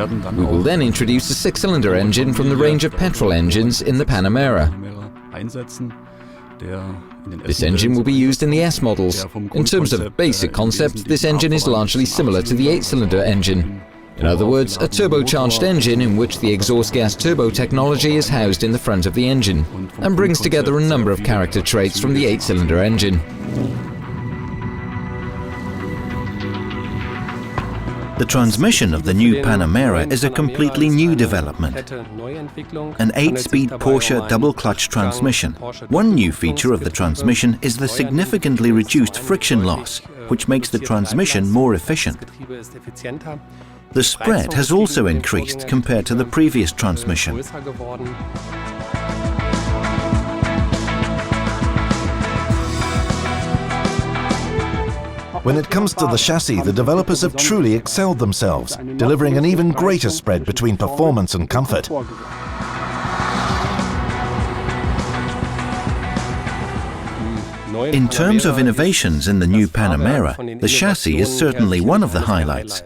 We will then introduce a six-cylinder engine from the range of petrol engines in the Panamera. This engine will be used in the S models. In terms of basic concept, this engine is largely similar to the eight-cylinder engine. In other words, a turbocharged engine in which the exhaust gas turbo technology is housed in the front of the engine and brings together a number of character traits from the eight-cylinder engine. The transmission of the new Panamera is a completely new development. An 8-speed Porsche double-clutch transmission. One new feature of the transmission is the significantly reduced friction loss, which makes the transmission more efficient. The spread has also increased compared to the previous transmission. When it comes to the chassis, the developers have truly excelled themselves, delivering an even greater spread between performance and comfort. In terms of innovations in the new Panamera, the chassis is certainly one of the highlights.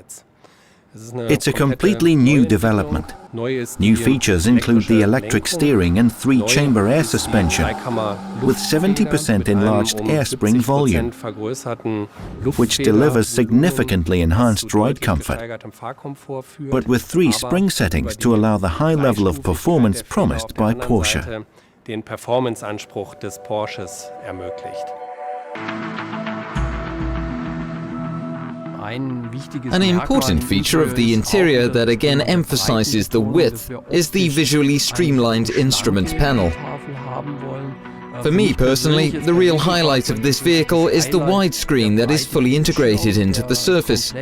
It's a completely new development. New features include the electric steering and three-chamber air suspension, with 70% enlarged air spring volume, which delivers significantly enhanced ride comfort, but with 3 spring settings to allow the high level of performance promised by Porsche. An important feature of the interior that again emphasizes the width is the visually streamlined instrument panel. For me personally, the real highlight of this vehicle is the widescreen that is fully integrated into the surface.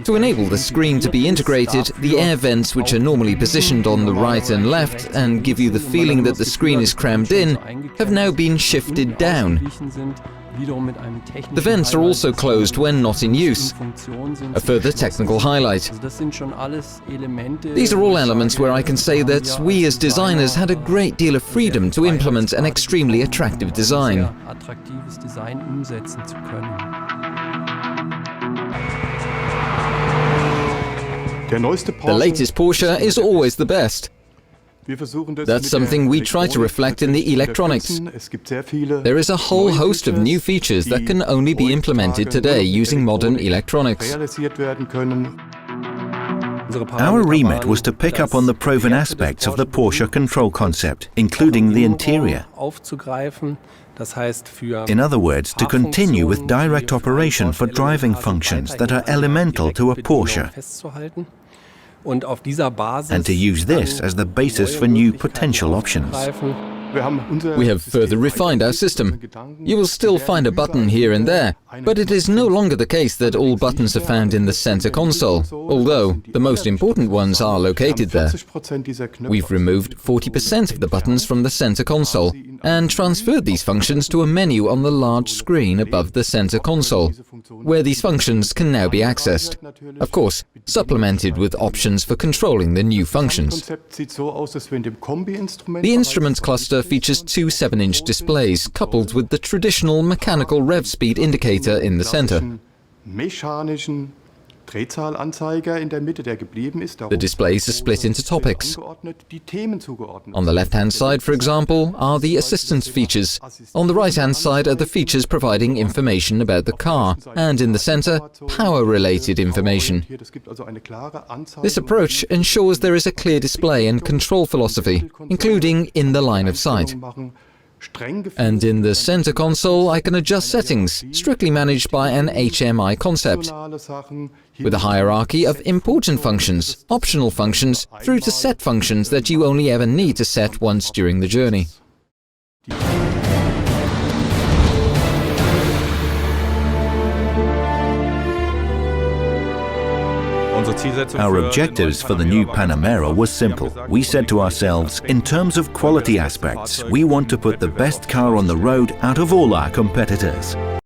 To enable the screen to be integrated, the air vents, which are normally positioned on the right and left and give you the feeling that the screen is crammed in, have now been shifted down. The vents are also closed when not in use, a further technical highlight. These are all elements where I can say that we as designers had a great deal of freedom to implement an extremely attractive design. The latest Porsche is always the best. That's something we try to reflect in the electronics. There is a whole host of new features that can only be implemented today using modern electronics. Our remit was to pick up on the proven aspects of the Porsche control concept, including the interior. In other words, to continue with direct operation for driving functions that are elemental to a Porsche, and to use this as the basis for new potential options. We have further refined our system. You will still find a button here and there, but it is no longer the case that all buttons are found in the center console, although the most important ones are located there. We've removed 40% of the buttons from the center console and transferred these functions to a menu on the large screen above the center console, where these functions can now be accessed. Of course, supplemented with options for controlling the new functions. The instrument cluster features 2 7-inch displays coupled with the traditional mechanical rev speed indicator in the center. The displays are split into topics. On the left-hand side, for example, are the assistance features. On the right-hand side are the features providing information about the car, and in the center, power-related information. This approach ensures there is a clear display and control philosophy, including in the line of sight. And in the center console, I can adjust settings, strictly managed by an HMI concept, with a hierarchy of important functions, optional functions, through to set functions that you only ever need to set once during the journey. Our objectives for the new Panamera were simple. We said to ourselves, in terms of quality aspects, we want to put the best car on the road out of all our competitors.